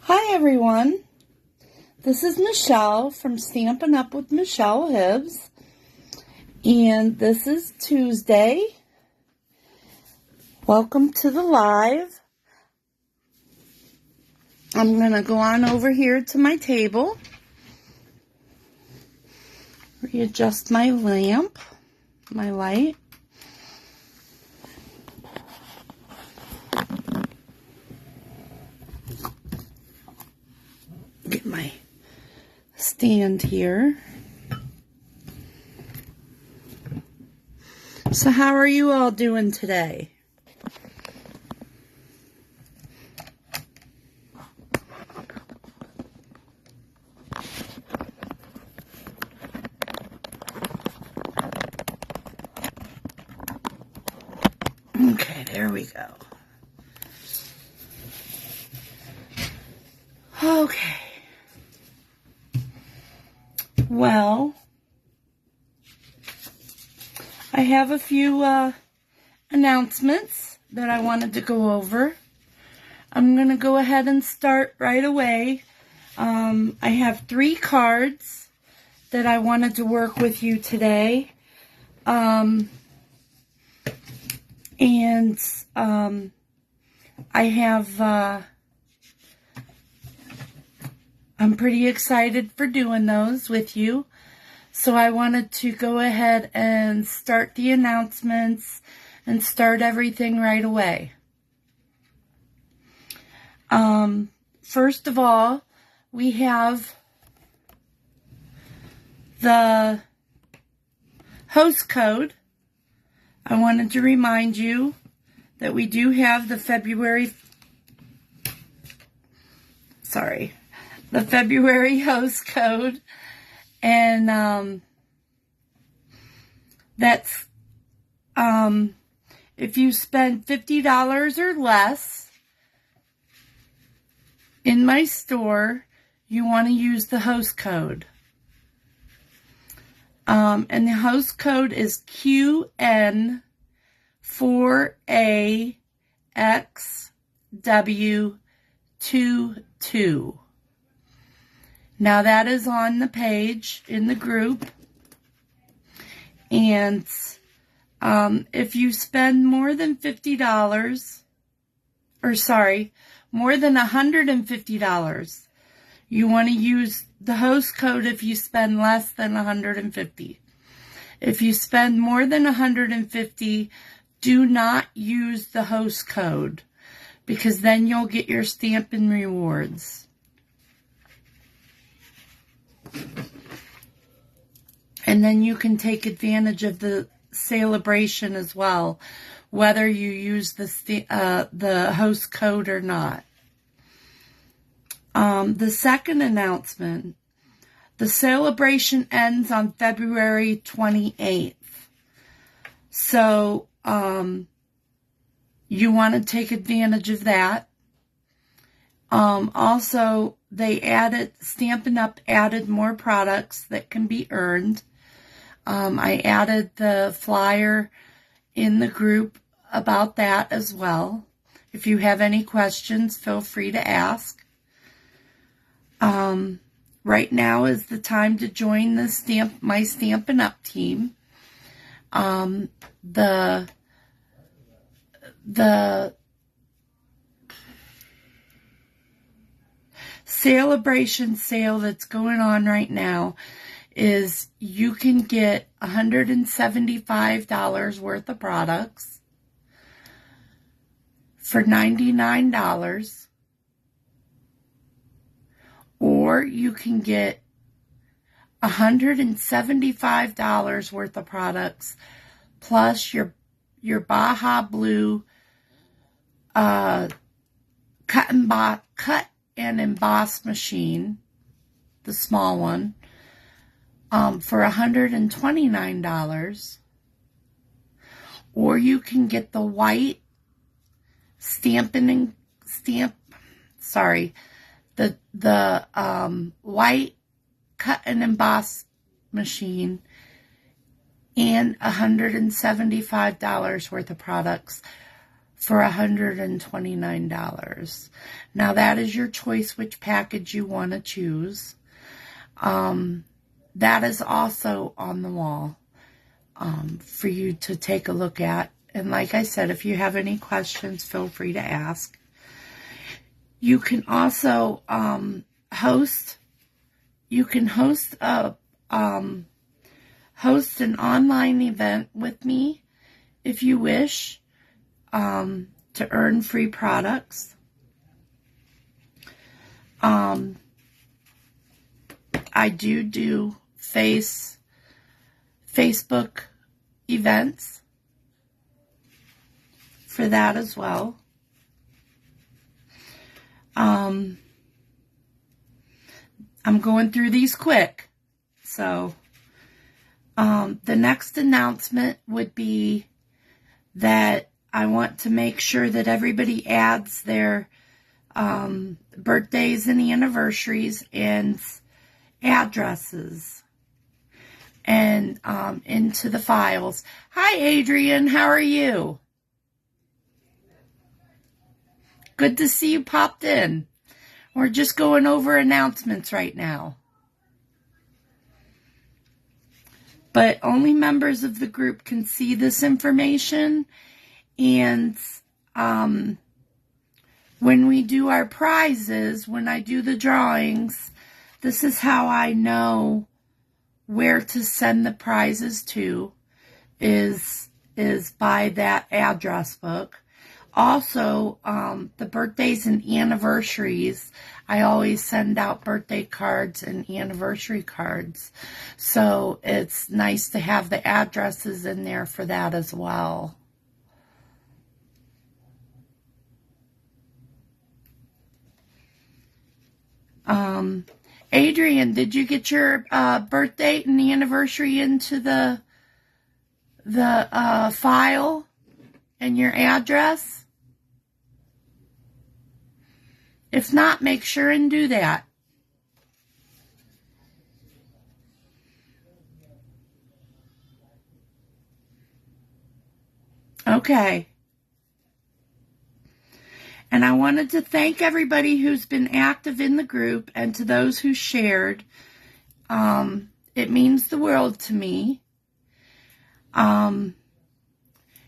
Hi everyone, this is Michelle from Stampin' Up! With Michelle Hibbs, and this is Tuesday. Welcome to the live. I'm going to go on over here to my table, readjust my lamp, my light. Get my stand here. So how are you all doing today? Okay, there we go. Okay. Well, I have a few announcements that I wanted to go over. I'm going to go ahead and start right away. I have 3 cards that I wanted to work with you today. I have, I'm pretty excited for doing those with you. So I wanted to go ahead and start the announcements and start everything right away. First of all, we have the host code. I wanted to remind you that we do have the February host code, and that's if you spend $50 or less in my store, you want to use the host code. And the host code is QN4AXW22. Now that is on the page in the group. And if you spend more than $50, more than $150, you want to use the host code if you spend less than $150. If you spend more than $150, do not use the host code, because then you'll get your Stampin' Rewards. And then you can take advantage of the celebration as well, whether you use the host code or not. The second announcement, the celebration ends on February 28th. So you want to take advantage of that. Also, Stampin' Up! Added more products that can be earned. I added the flyer in the group about that as well. If you have any questions, feel free to ask. Right now is the time to join my Stampin' Up! Team. The celebration sale that's going on right now is you can get $175 worth of products for $99, or you can get $175 worth of products plus your Baja Blue cut and emboss machine, the small one, for $129, or you can get the white the white cut and emboss machine and $175 worth of products for $129. Now that is your choice which package you want to choose. That is also on the wall for you to take a look at. And like I said, if you have any questions, feel free to ask. You can also host an online event with me if you wish, to earn free products. I do Facebook events for that as well. I'm going through these quick. So, the next announcement would be that I want to make sure that everybody adds their birthdays and anniversaries and addresses and into the files. Hi, Adrian. How are you? Good to see you popped in. We're just going over announcements right now. But only members of the group can see this information. And when we do our prizes, when I do the drawings, this is how I know where to send the prizes to, is by that address book. Also, the birthdays and anniversaries, I always send out birthday cards and anniversary cards. So it's nice to have the addresses in there for that as well. Adrian, did you get your birth date and anniversary into the file and your address? If not, make sure and do that. Okay. And I wanted to thank everybody who's been active in the group and to those who shared. It means the world to me.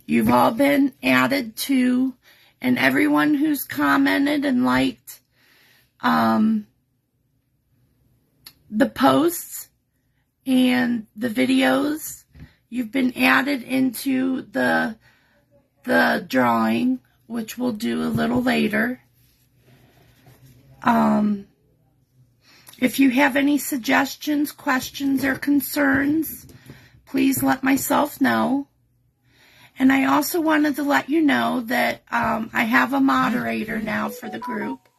You've all been added to, and everyone who's commented and liked the posts and the videos, you've been added into the drawing, which we'll do a little later. If you have any suggestions, questions, or concerns, please let myself know. And I also wanted to let you know that I have a moderator now for the group,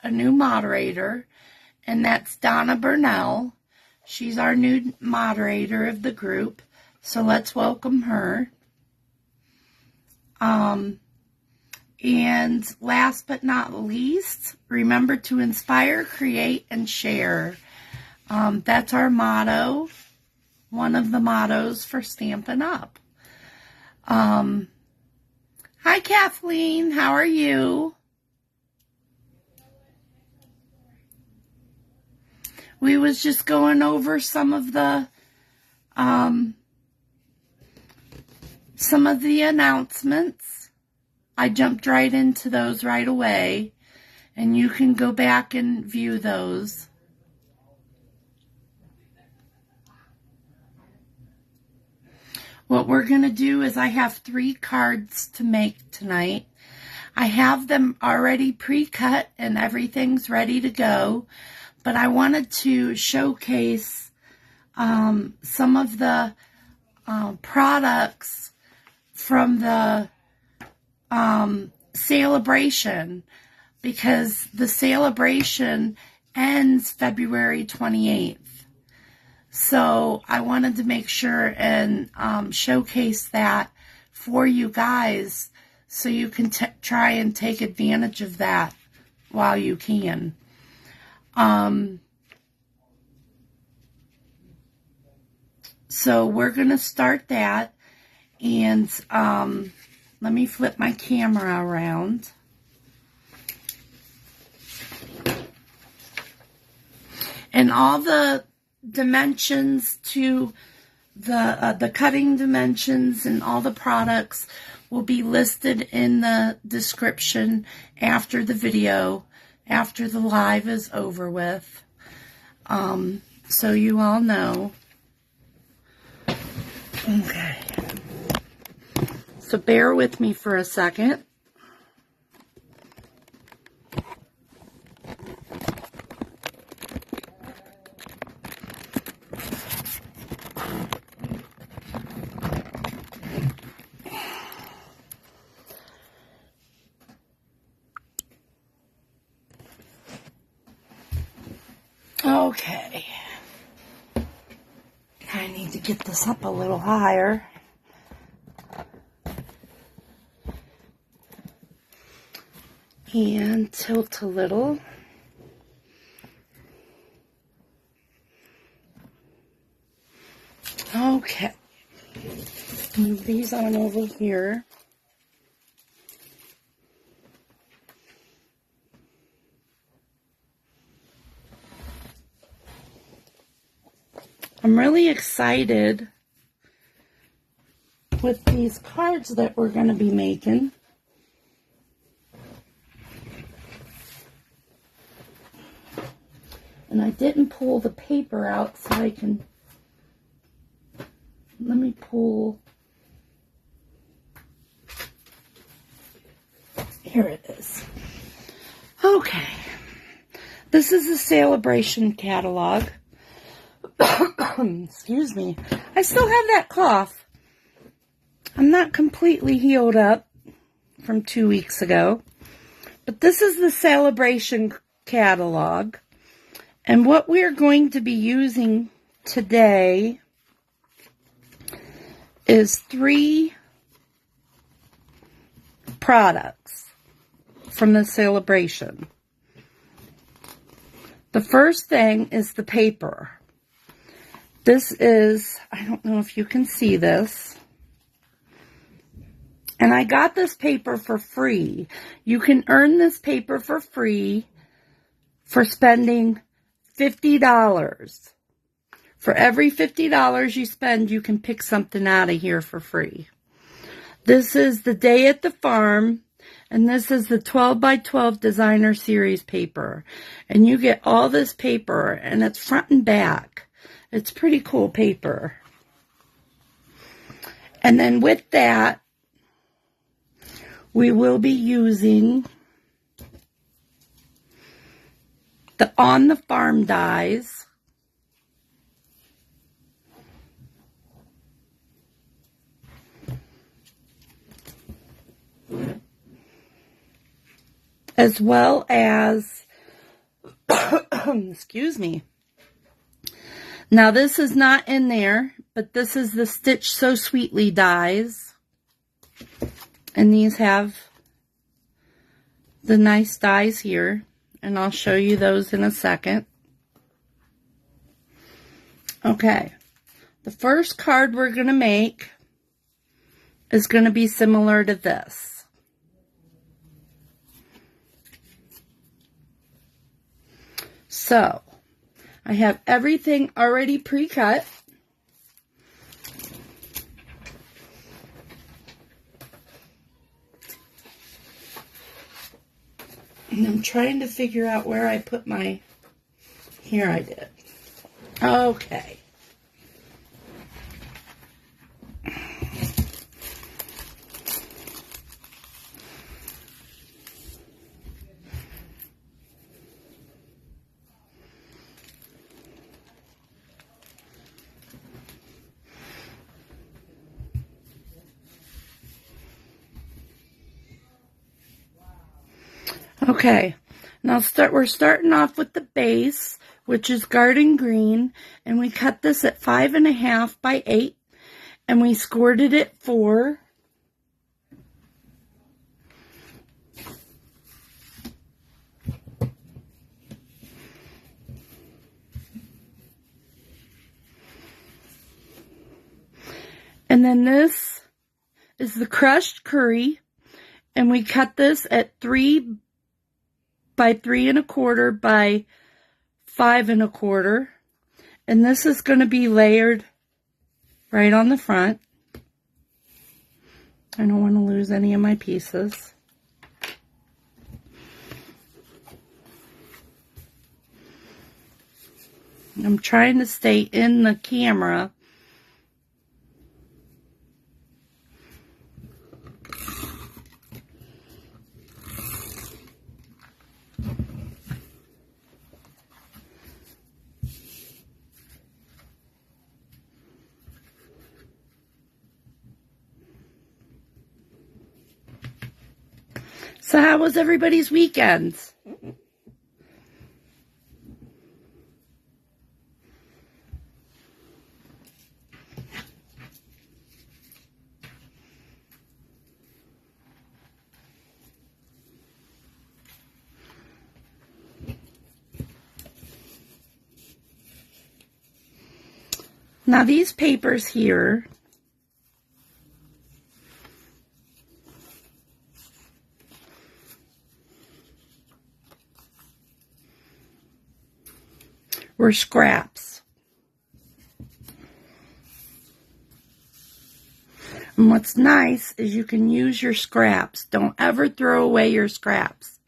a new moderator, and that's Donna Burnell. She's our new moderator of the group, so let's welcome her. And last but not least, remember to inspire, create, and share. That's our motto, one of the mottos for Stampin' Up! Hi, Kathleen. How are you? We was just going over some of the announcements. I jumped right into those right away, and you can go back and view those. What we're going to do is I have 3 cards to make tonight. I have them already pre-cut and everything's ready to go, but I wanted to showcase some of the products from the celebration, because the celebration ends February 28th. So I wanted to make sure and showcase that for you guys so you can try and take advantage of that while you can. So we're going to start that, and let me flip my camera around. And all the dimensions to the cutting dimensions and all the products will be listed in the description after the video, after the live is over with. So you all know. Okay. So bear with me for a second. Okay. I need to get this up a little higher. And tilt a little. Okay. Move these on over here. I'm really excited with these cards that we're going to be making. And I didn't pull the paper out so I can, let me pull, here it is. Okay, this is the Celebration catalog. Excuse me, I still have that cough. I'm not completely healed up from 2 weeks ago, but this is the Celebration catalog. And what we're going to be using today is 3 products from the Celebration. The first thing is the paper. This is, I don't know if you can see this. And I got this paper for free. You can earn this paper for free for spending $50. For every $50 you spend, you can pick something out of here for free. This is the Day at the Farm, and this is the 12 by 12 Designer Series paper. And you get all this paper, and it's front and back. It's pretty cool paper. And then with that, we will be using the On the Farm dies. As well as, excuse me. Now this is not in there, but this is the Stitch So Sweetly dies. And these have the nice dies here. And I'll show you those in a second. Okay. The first card we're going to make is going to be similar to this. So, I have everything already pre-cut. And I'm trying to figure out where I put my, here I did. Okay. Okay, now we're starting off with the base, which is Garden Green, and we cut this at 5.5 by 8, and we scored it at 4. And then this is the crushed curry, and we cut this at 3 by 3 1/4 by 5 1/4, and this is going to be layered right on the front. I don't want to lose any of my pieces. I'm trying to stay in the camera. So how was everybody's weekends? Now these papers here were scraps. And what's nice is you can use your scraps. Don't ever throw away your scraps.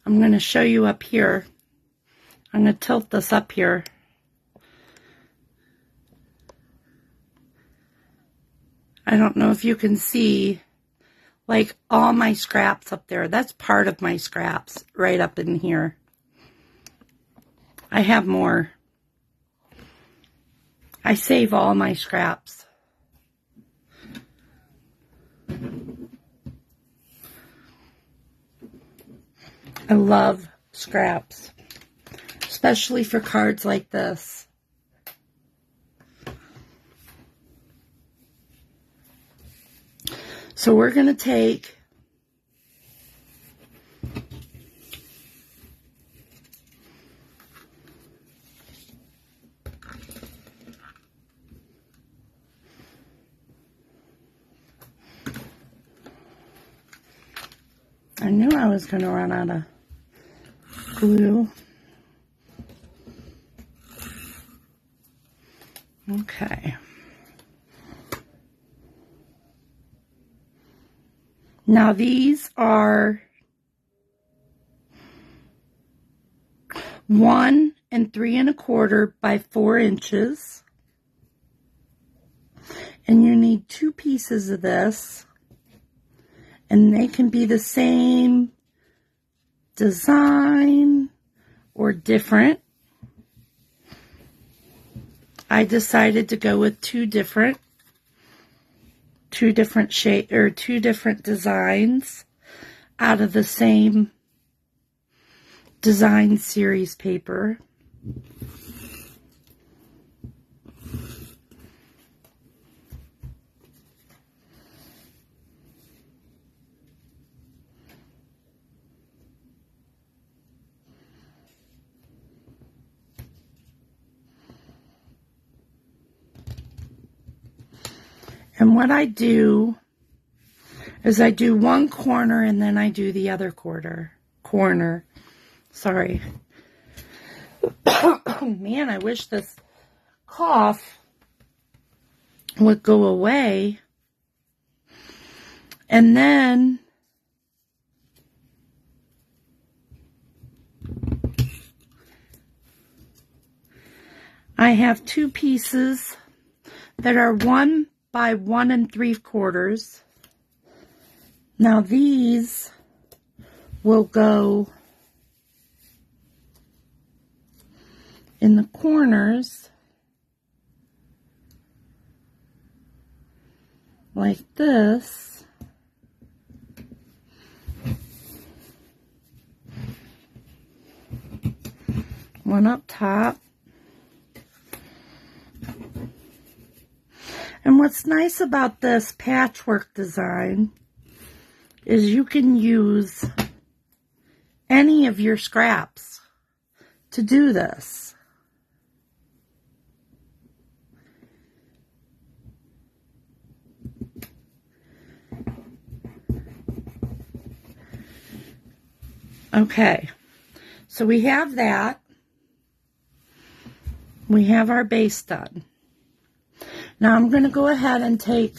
I'm going to show you up here. I'm going to tilt this up here. I don't know if you can see, like, all my scraps up there. That's part of my scraps right up in here. I have more. I save all my scraps. I love scraps, especially for cards like this. So we're going to take I knew I was going to run out of glue. Okay. Now these are 1 3 1/4 by 4 inches. And you need 2 pieces of this. And they can be the same design or different. I decided to go with two different shape or 2 different designs out of the same design series paper. And what I do is I do one corner and then I do the other corner. Sorry. Man, I wish this cough would go away. And then I have 2 pieces that are 1 by 1 3/4. Now these will go in the corners like this. One up top. And what's nice about this patchwork design is you can use any of your scraps to do this. Okay, so we have that. We have our base done. Now I'm going to go ahead and take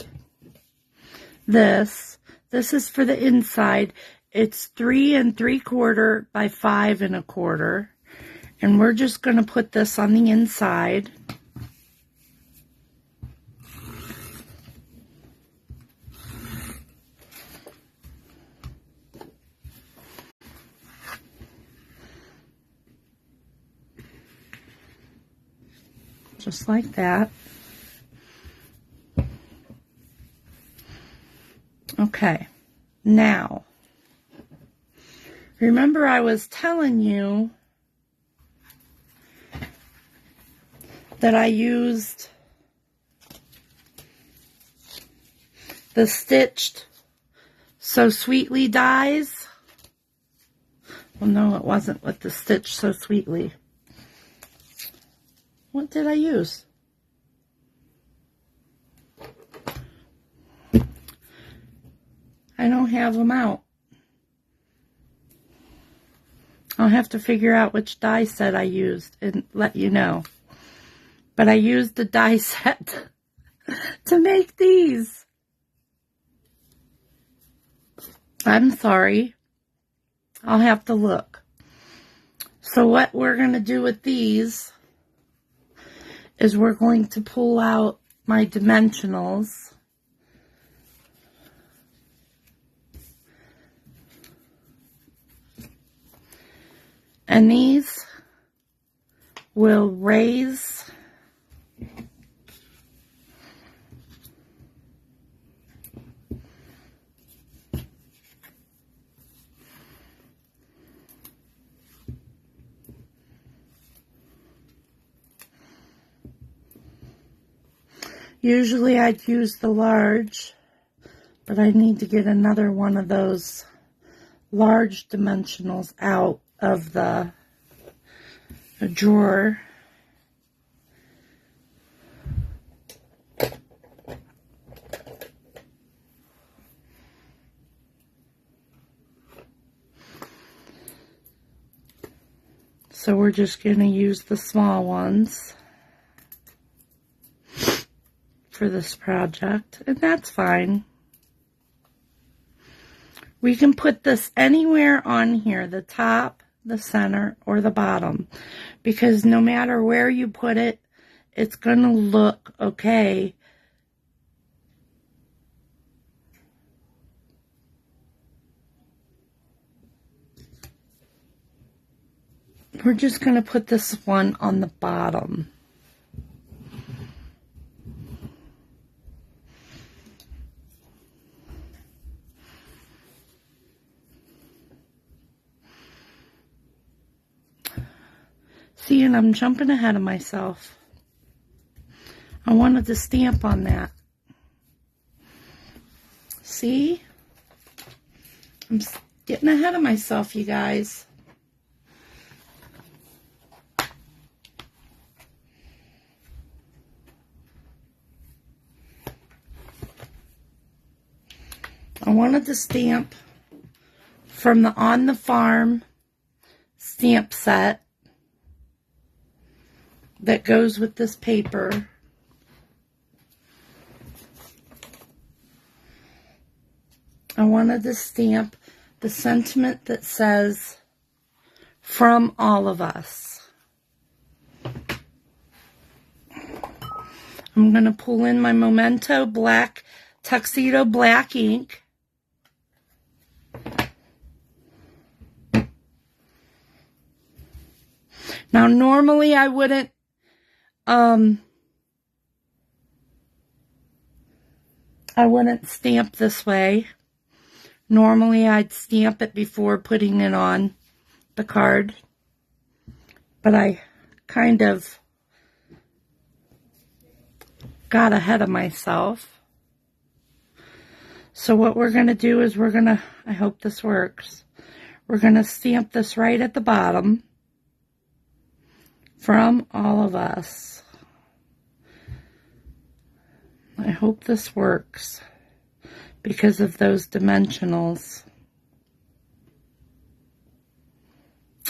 this. This is for the inside. It's 3 3/4 by 5 1/4. And we're just going to put this on the inside. Just like that. Okay, now, remember I was telling you that I used the Stitched So Sweetly dies? Well, no, it wasn't with the Stitched So Sweetly. What did I use? I don't have them out. I'll have to figure out which die set I used and let you know. But I used the die set to make these. I'm sorry. I'll have to look. So what we're going to do with these is we're going to pull out my dimensionals. And these will raise Usually I'd use the large, but I need to get another one of those large dimensionals out of the drawer. So we're just going to use the small ones for this project, and that's fine. We can put this anywhere on here, the top, the center, or the bottom, because no matter where you put it, it's going to look okay. We're just going to put this one on the bottom. See, and I'm jumping ahead of myself. I wanted to stamp on that. See? I'm getting ahead of myself, you guys. I wanted to stamp from the On the Farm stamp set that goes with this paper. I wanted to stamp the sentiment that says, "From all of us." I'm going to pull in my Memento black, Tuxedo black ink. Now, normally I wouldn't stamp this way. Normally I'd stamp it before putting it on the card, but I kind of got ahead of myself. So what we're going to do is I hope this works, we're going to stamp this right at the bottom. From all of us. I hope this works because of those dimensionals.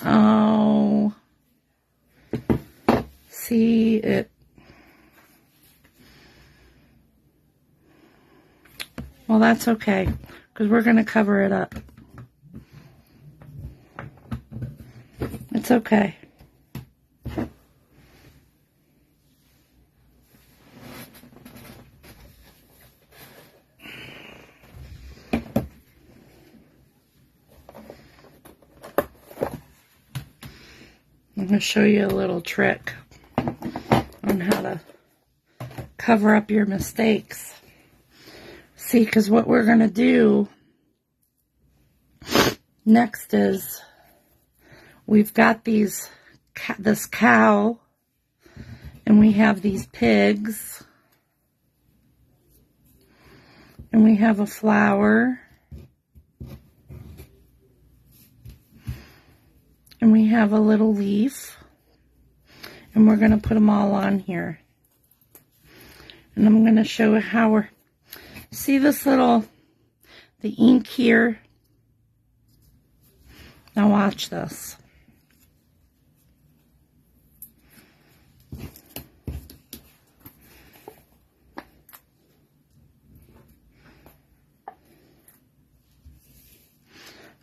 Oh, see it. Well, that's okay, because we're going to cover it up. It's okay. I'm going to show you a little trick on how to cover up your mistakes. See, because what we're going to do next is we've got this cow, and we have these pigs, and we have a flower, and we have a little leaf, and we're going to put them all on here. And I'm going to show how we're, see this little, the ink here? Now watch this.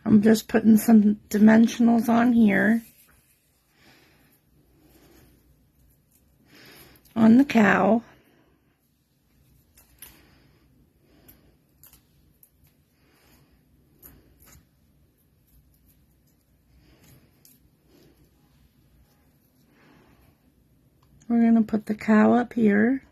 I'm just putting some dimensionals on here, on the cow. We're going to put the cow up here.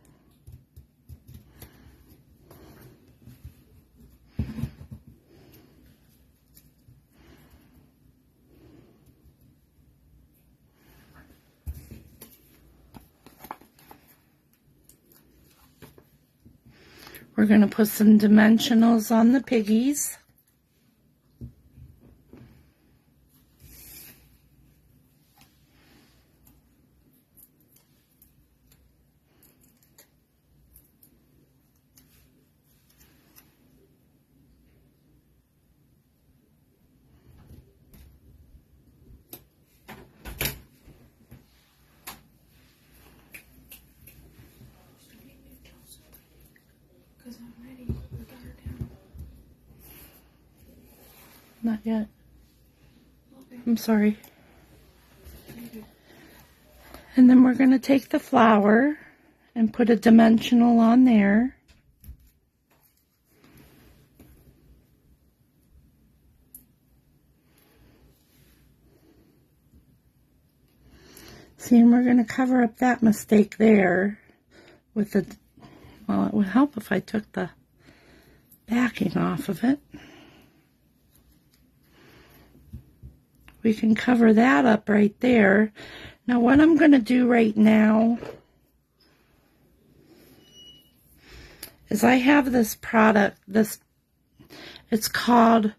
We're going to put some dimensionals on the piggies. Not yet. I'm sorry. And then we're going to take the flower and put a dimensional on there. See, and we're going to cover up that mistake there with the, well, it would help if I took the backing off of it. We can cover that up right there. Now what I'm going to do right now is I have this product, it's called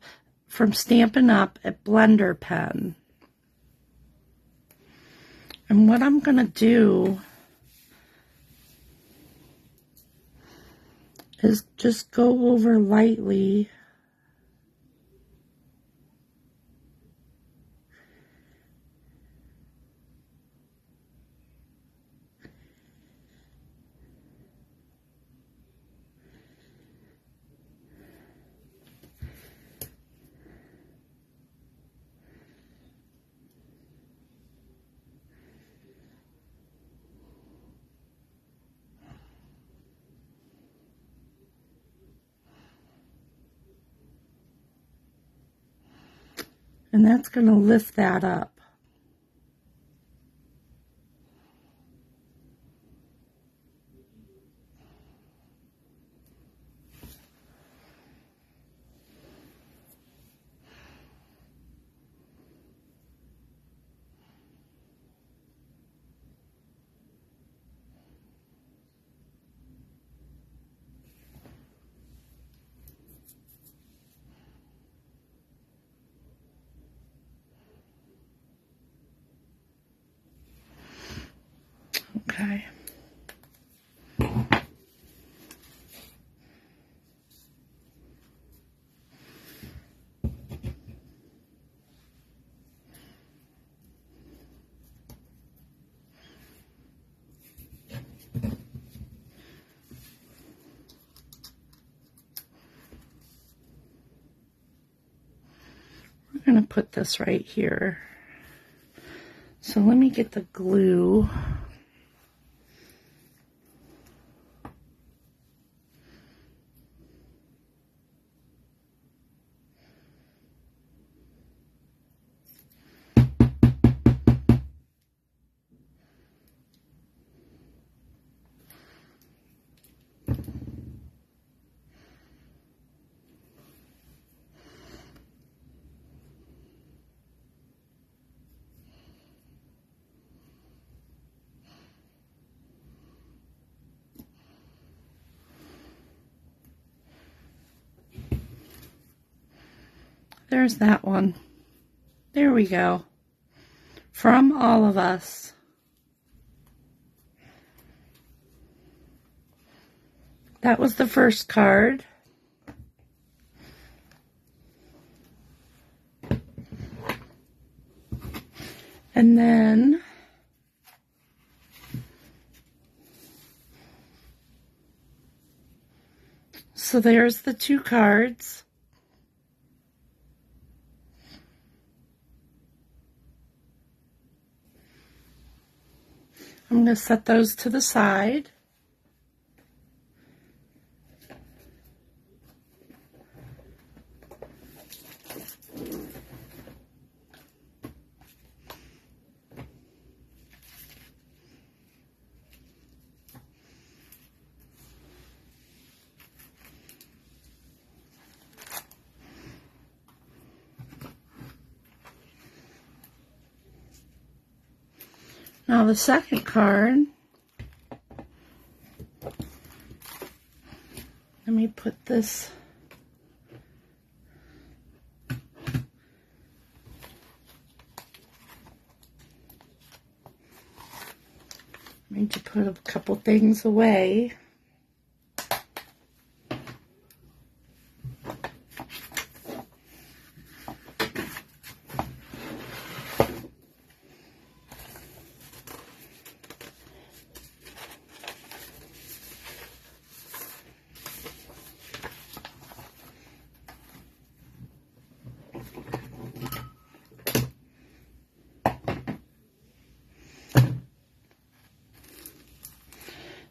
from Stampin' Up! A Blender Pen. And what I'm going to do is just go over lightly . And that's going to lift that up. Okay. going to put this right here. So let me get the glue. There's that one. There we go. From all of us. That was the first card. And then so there's the two cards. I'm going to set those to the side. Now the second card, let me put this, I need to put a couple things away.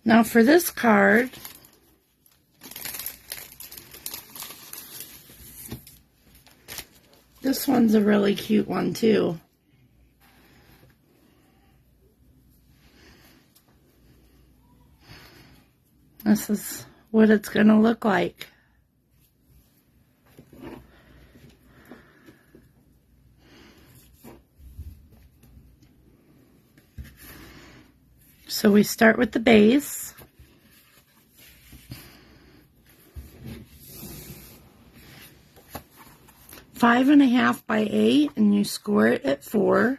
Now for this card, this one's a really cute one too. This is what it's going to look like. So we start with the base. Five and a half by 8, and you score it at 4.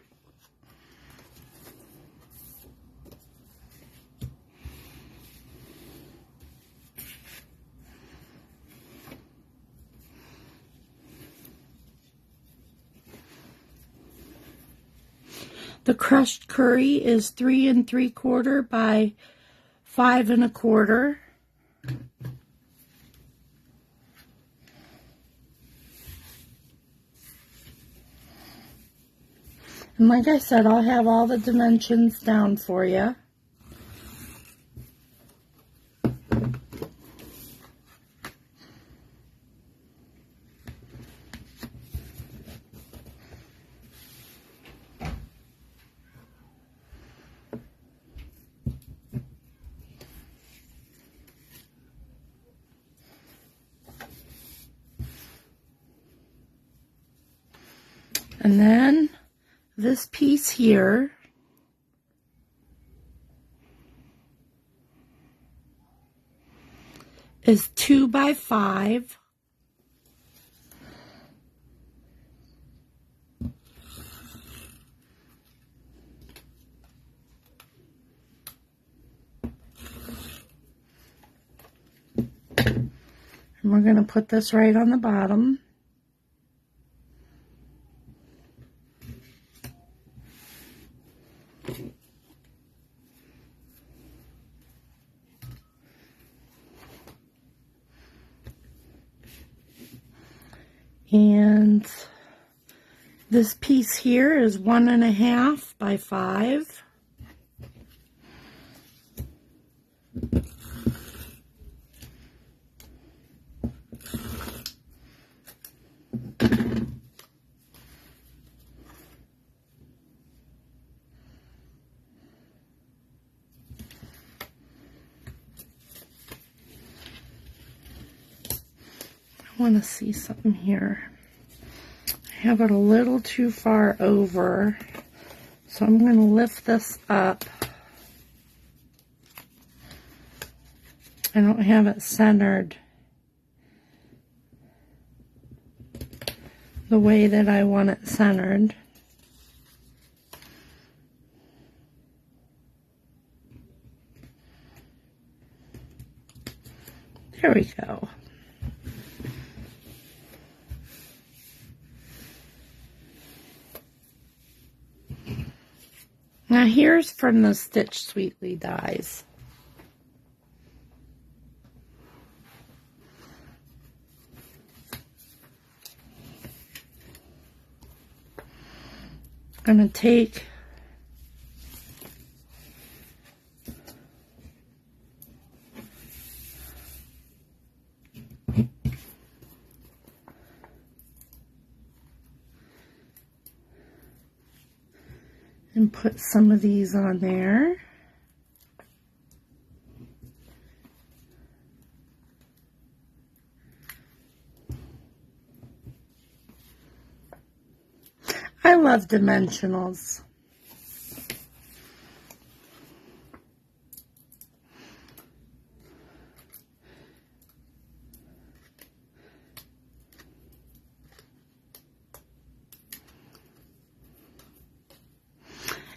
The crushed curry is 3 3/4 by 5 1/4. And like I said, I'll have all the dimensions down for you. And then this piece here is 2 by 5. And we're going to put this right on the bottom. And This piece here is 1.5 by 5. I want to see something here. I have it a little too far over, so I'm going to lift this up. I don't have it centered the way that I want it centered. There we go. Now here's from the Stitch Sweetly dies. I'm going to take and put some of these on there. I love dimensionals.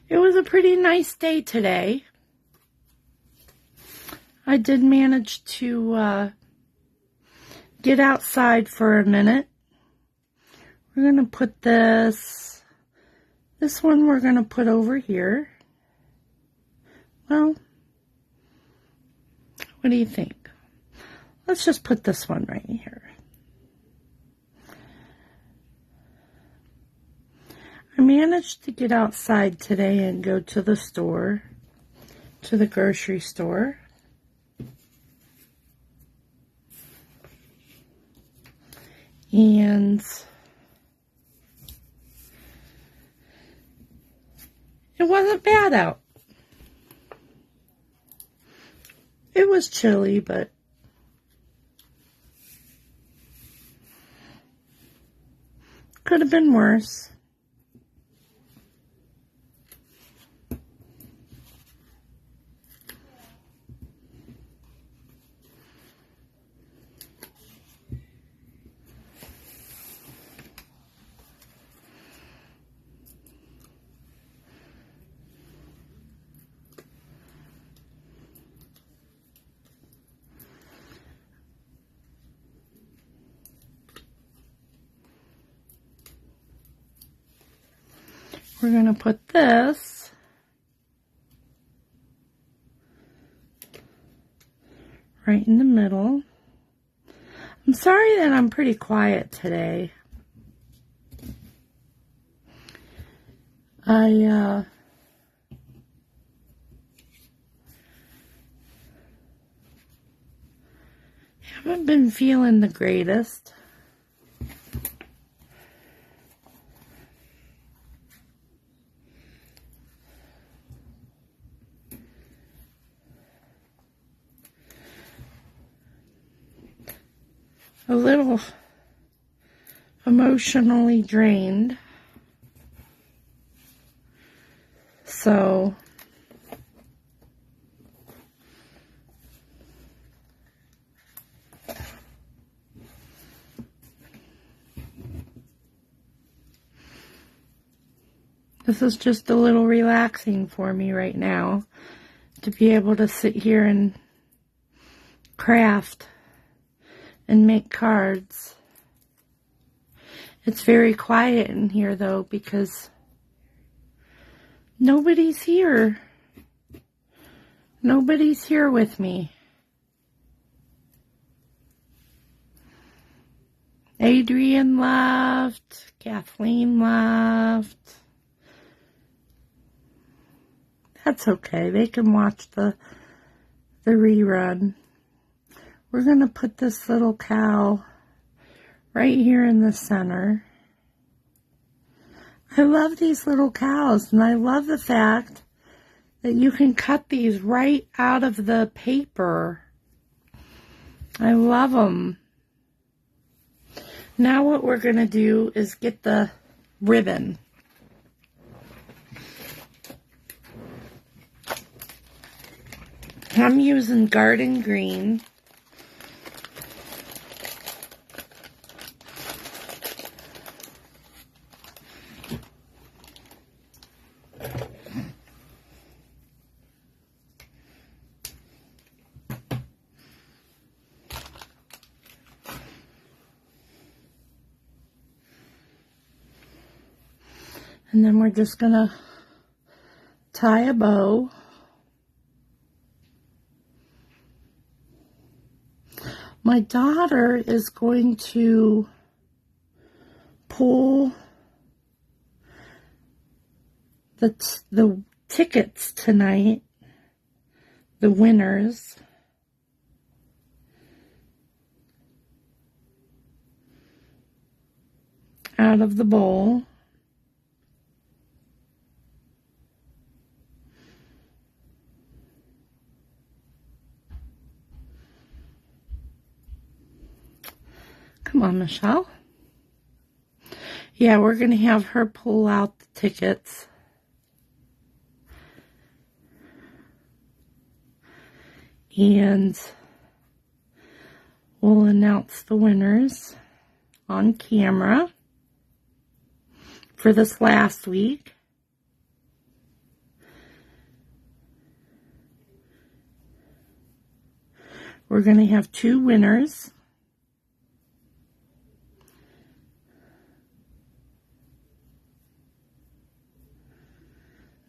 It was a pretty nice day today. I did manage to get outside for a minute. We're going to put this one we're going to put over here. Well, what do you think? Let's just put this one right here. I managed to get outside today and go to the store, to the grocery store. And it wasn't bad out. It was chilly, but could have been worse. We're going to put this right in the middle. I'm sorry that I'm pretty quiet today. I haven't been feeling the greatest. A little emotionally drained. So this is just a little relaxing for me right now, to be able to sit here and craft and make cards. It's very quiet in here though, because nobody's here. Nobody's here with me. Adrian left. Kathleen left. That's okay. They can watch the rerun. We're going to put this little cow right here in the center. I love these little cows, and I love the fact that you can cut these right out of the paper. I love them. Now what we're going to do is get the ribbon. I'm using Garden Green. And then we're just going to tie a bow. My daughter is going to pull the tickets tonight, the winners. Out of the bowl. Come on, Michelle. Yeah, we're going to have her pull out the tickets. And we'll announce the winners on camera for this last week. We're going to have 2 winners.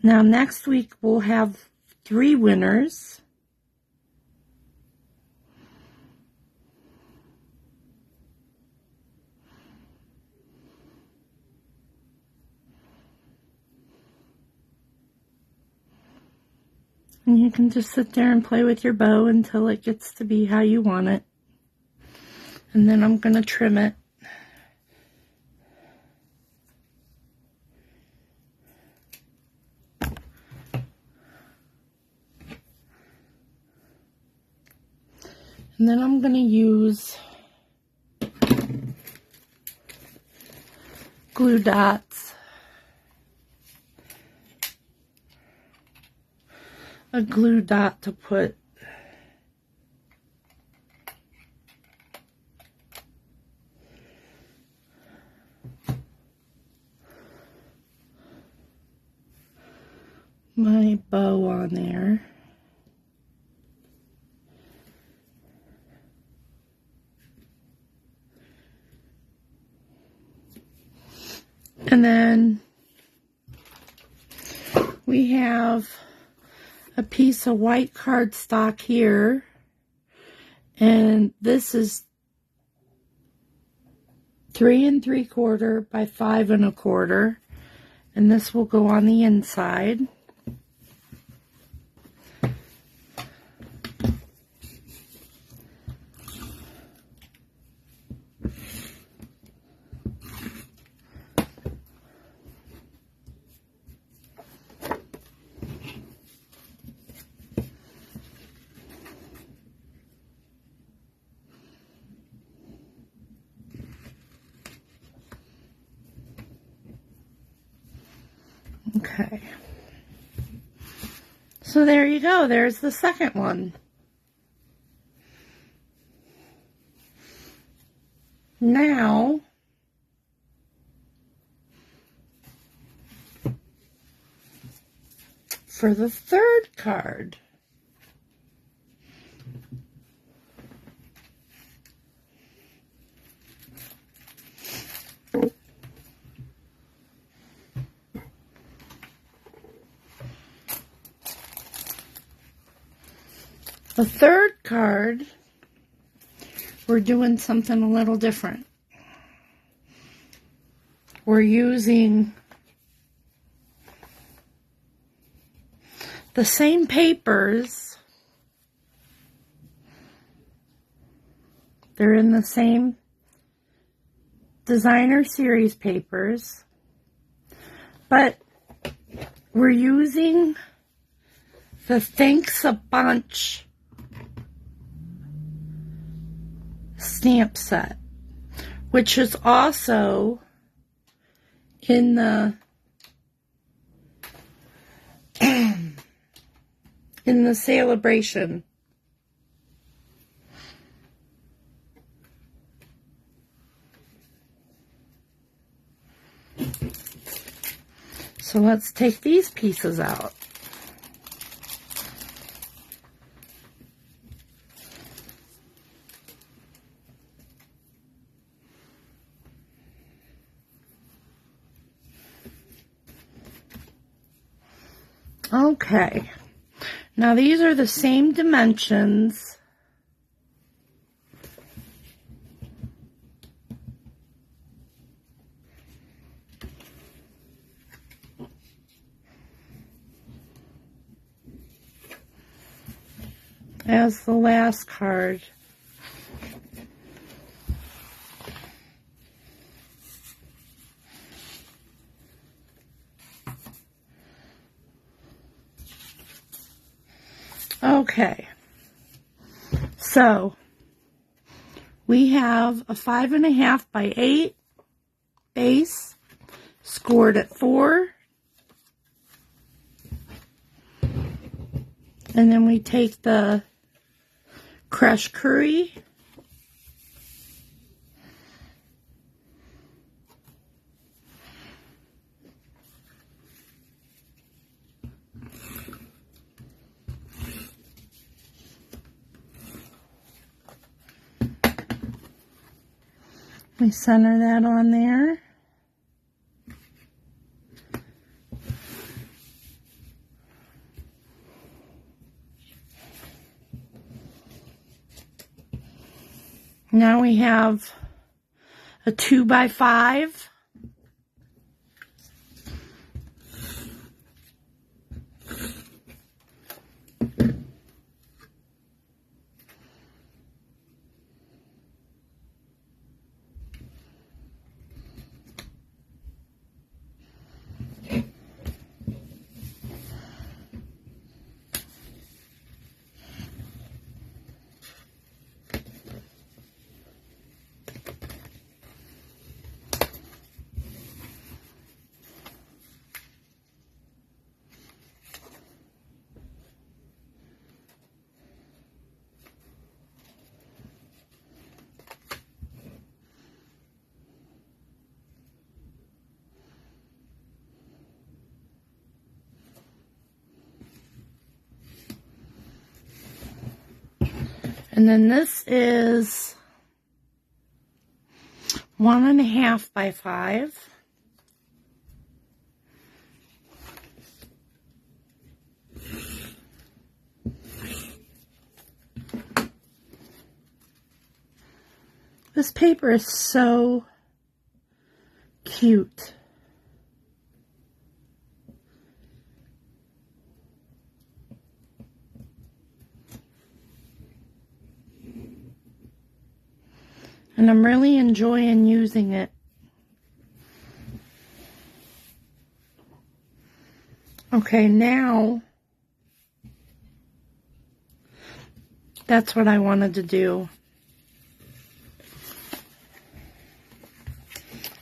Now, next week, we'll have 3 winners. And you can just sit there and play with your bow until it gets to be how you want it. And then I'm going to trim it. And then I'm going to use glue dots. A glue dot to put my bow on there. And then we have a piece of white cardstock here, and this is 3 3/4 by 5 1/4, and this will go on the inside. Okay, so there you go. There's the second one. Now, for the third card. The third card, we're doing something a little different. we're using the same papers. They're in the same designer series papers, but we're using the Thanks a Bunch stamp set, which is also in the in the celebration. So let's take these pieces out. Okay, now these are the same dimensions as the last card. Okay, so we have a 5.5 by 8 base, scored at 4. And then we take the crushed curry, we center that on there. Now we have a 2 by 5. And then this is 1.5 by 5. This paper is so cute. And I'm really enjoying using it. Okay, now that's what I wanted to do.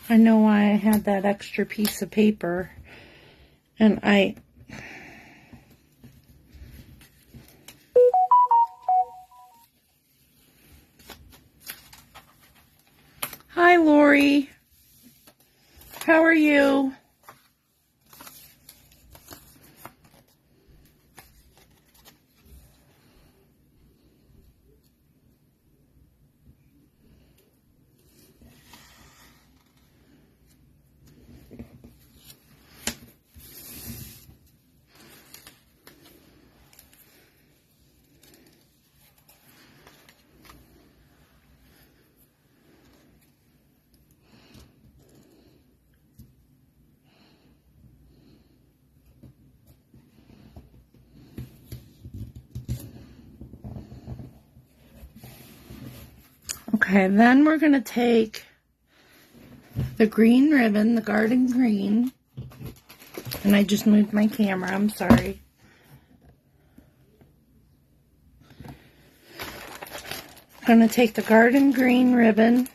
I know why I had that extra piece of paper, and Hi, Lori. How are you? Okay, then we're going to take the green ribbon, the garden green, and I just moved my camera, I'm sorry. I'm going to take the garden green ribbon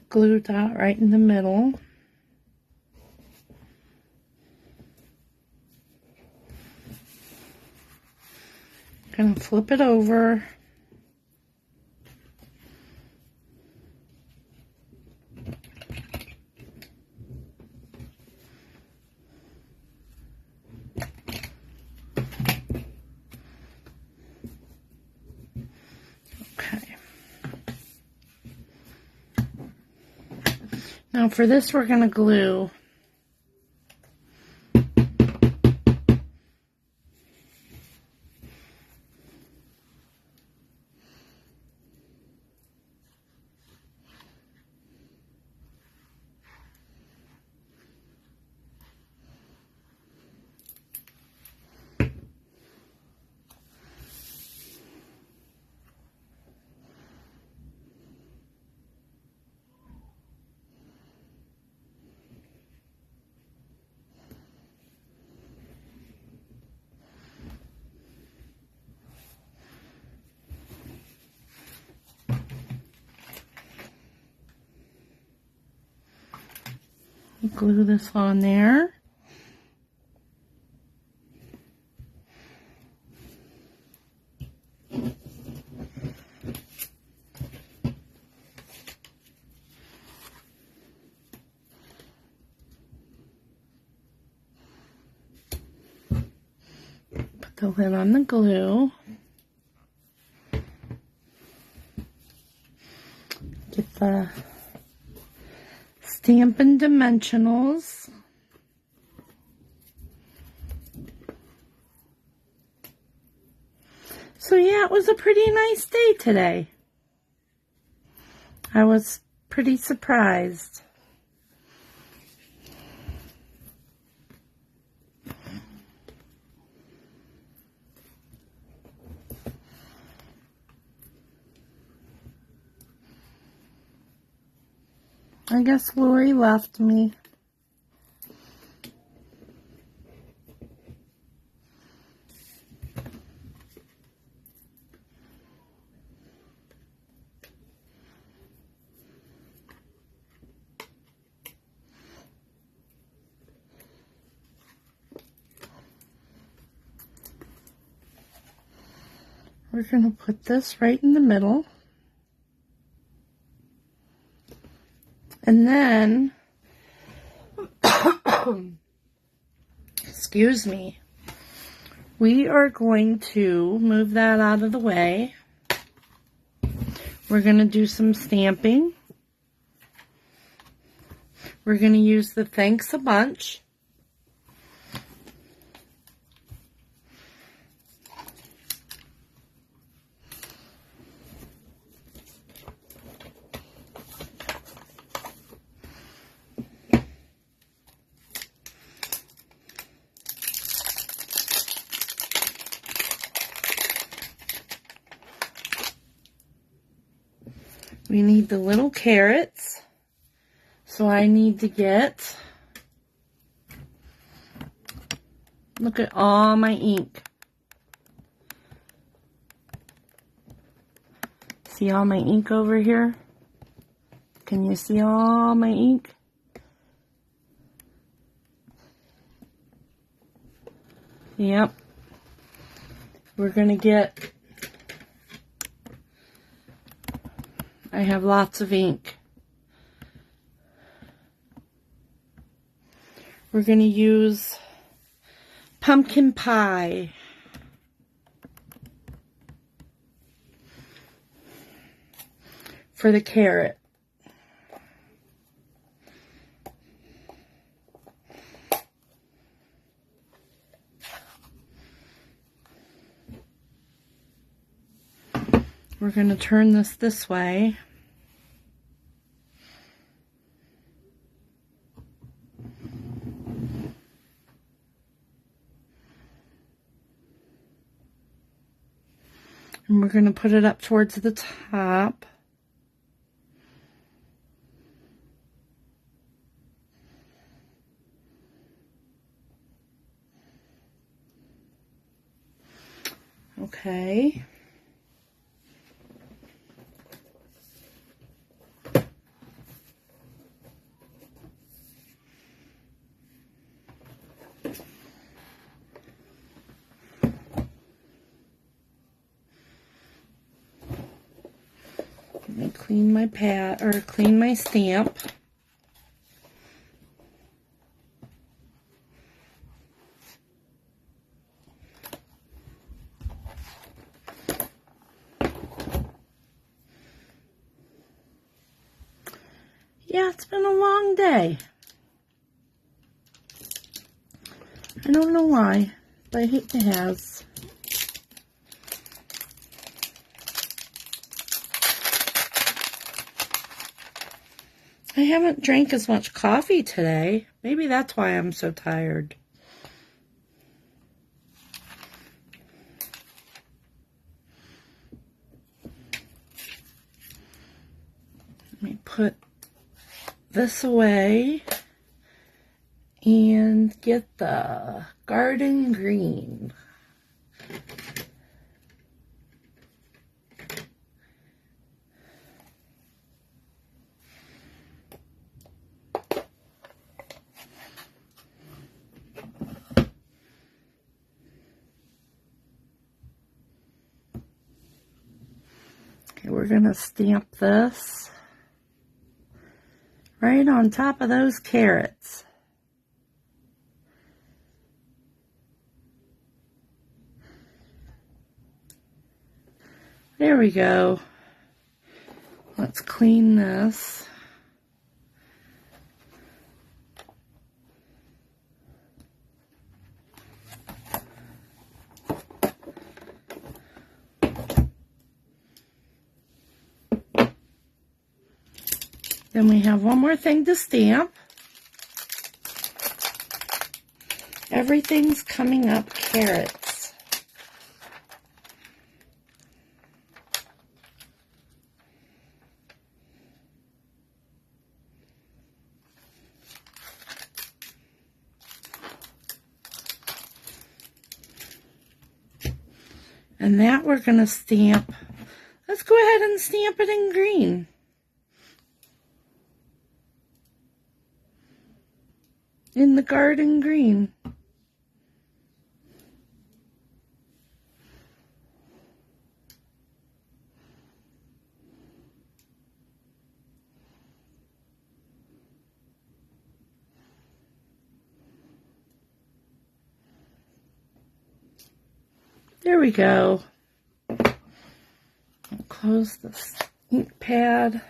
glue dot right in the middle. Gonna flip it over. Okay. Now for this we're gonna glue this on there. Put the lid on the glue. Get the Stampin' Dimensionals. So yeah, it was a pretty nice day today. I was pretty surprised. I guess Lori left me. We're going to put this right in the middle. And then, excuse me, we are going to move that out of the way. We're going to do some stamping. We're going to use the Thanks a Bunch. We need the little carrots, so I need to get, look at all my ink. See all my ink over here? Can you see all my ink? Yep. We're gonna get, I have lots of ink. We're going to use pumpkin pie. For the carrot. We're going to turn this way. And we're going to put it up towards the top. Okay. Let me clean my pad, or clean my stamp. Yeah, it's been a long day. I don't know why, but it has. I haven't drank as much coffee today. Maybe that's why I'm so tired. Let me put this away and get the garden green. Okay, we're gonna stamp this right on top of those carrots. There we go. Let's clean this. Then we have one more thing to stamp. Everything's coming up carrots. And that we're going to stamp. Let's go ahead and stamp it in green. In the garden green. There we go. I'll close this ink pad.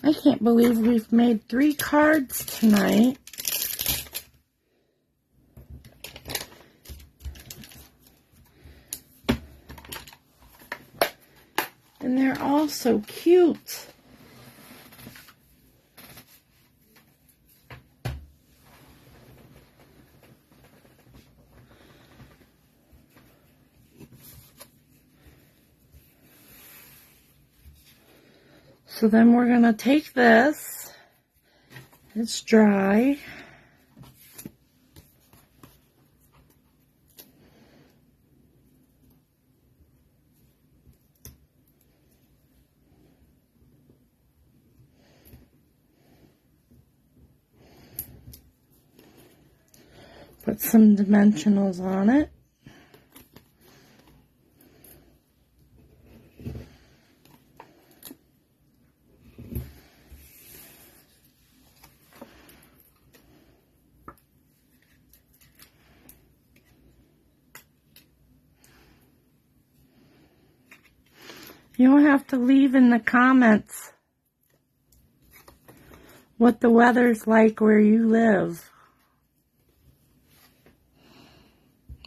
I can't believe we've made 3 cards tonight. And they're all so cute. So then we're going to take this. It's dry. Put some dimensionals on it. You'll have to leave in the comments what the weather's like where you live.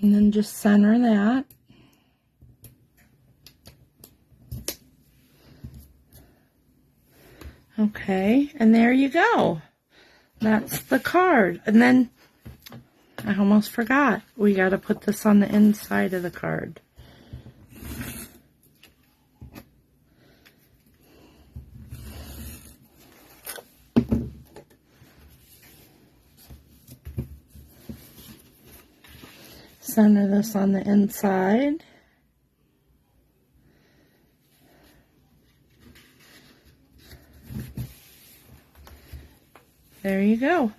And then just center that. Okay, and there you go. That's the card. And then, I almost forgot, we got to put this on the inside of the card. Center this on the inside. There you go.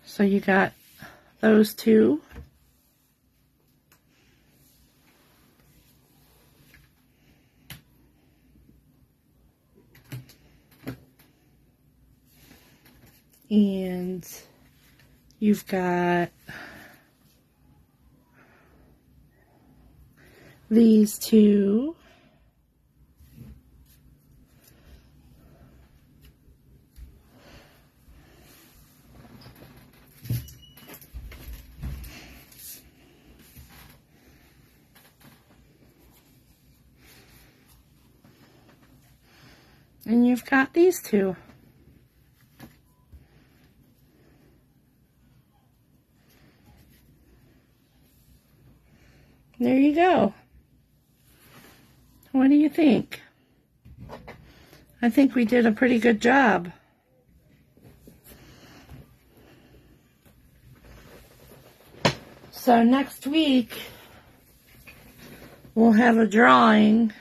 So you got those two. And you've got these two. And you've got these two. There you go. What do you think? I think we did a pretty good job. So next week, we'll have a drawing.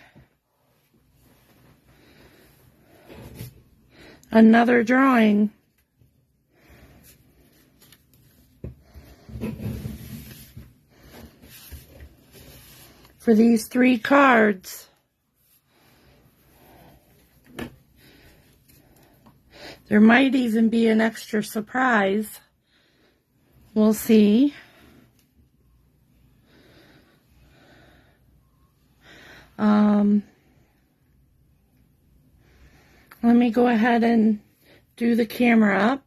Another drawing. For these 3 cards. There might even be an extra surprise. We'll see. Let me go ahead and do the camera up.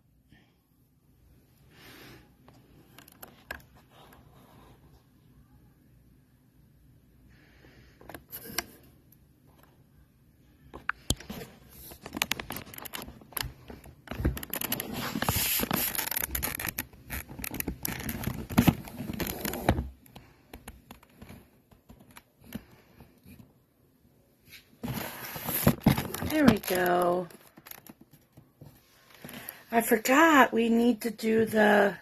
There we go. I forgot we need to do the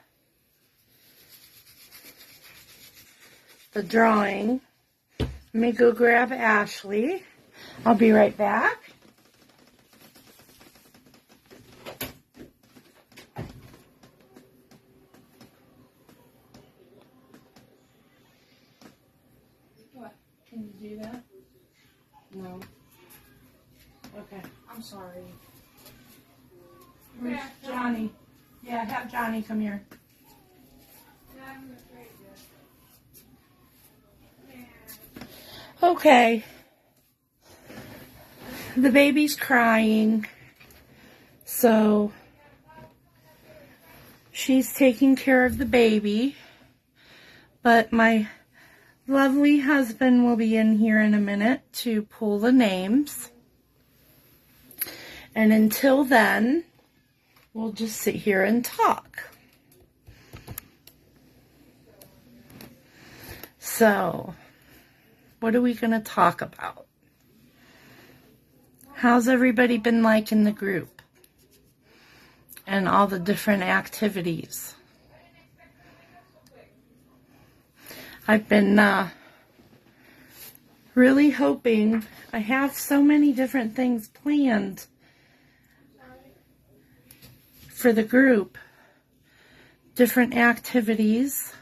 drawing. Let me go grab Ashley. I'll be right back. What? Can you do that? No. Okay, I'm sorry. Where's Johnny? Yeah, have Johnny come here. Okay. The baby's crying, so she's taking care of the baby, but my lovely husband will be in here in a minute to pull the names. And until then, we'll just sit here and talk. So, what are we going to talk about? How's everybody been liking the group? And all the different activities? I've been really hoping. I have so many different things planned. for the group, different activities,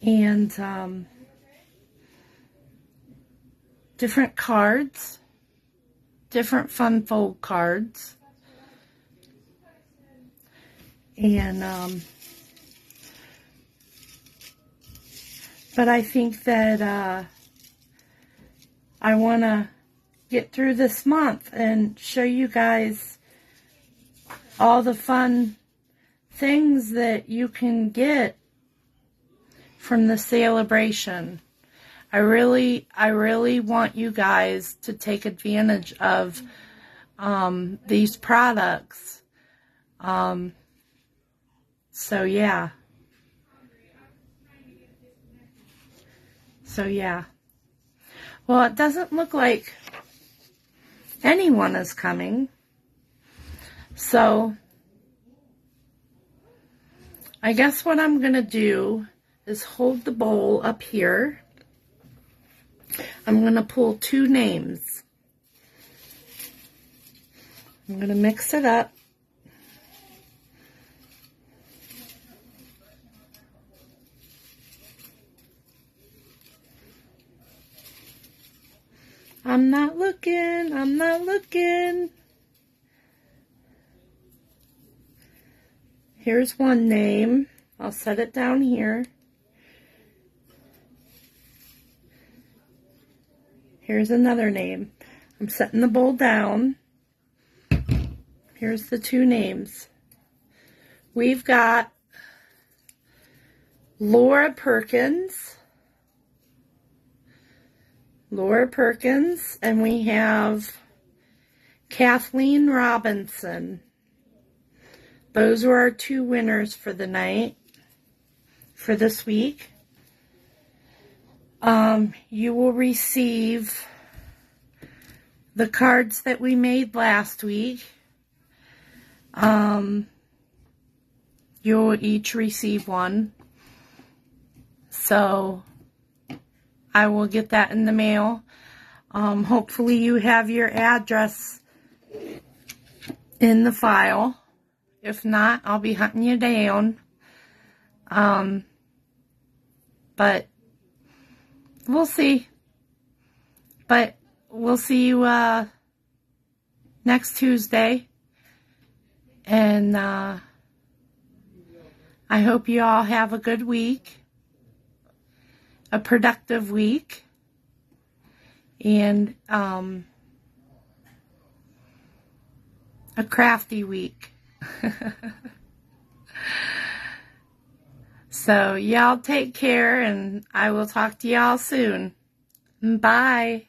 and different cards, different fun fold cards, and but I think that I want to get through this month and show you guys all the fun things that you can get from the celebration. I really want you guys to take advantage of these products. So yeah. Well, it doesn't look like anyone is coming. So I guess what I'm going to do is hold the bowl up here. I'm going to pull 2 names. I'm going to mix it up. I'm not looking. Here's one name. I'll set it down here. Here's another name. I'm setting the bowl down. Here's the 2 names. We've got Laura Perkins, and we have Kathleen Robinson. Those were our 2 winners for the night, for this week. You will receive the cards that we made last week. You'll each receive one. So I will get that in the mail. Hopefully you have your address in the file. If not, I'll be hunting you down. But we'll see. But we'll see you next Tuesday. And I hope you all have a good week. A productive week. And a crafty week. So y'all take care, and I will talk to y'all soon. Bye.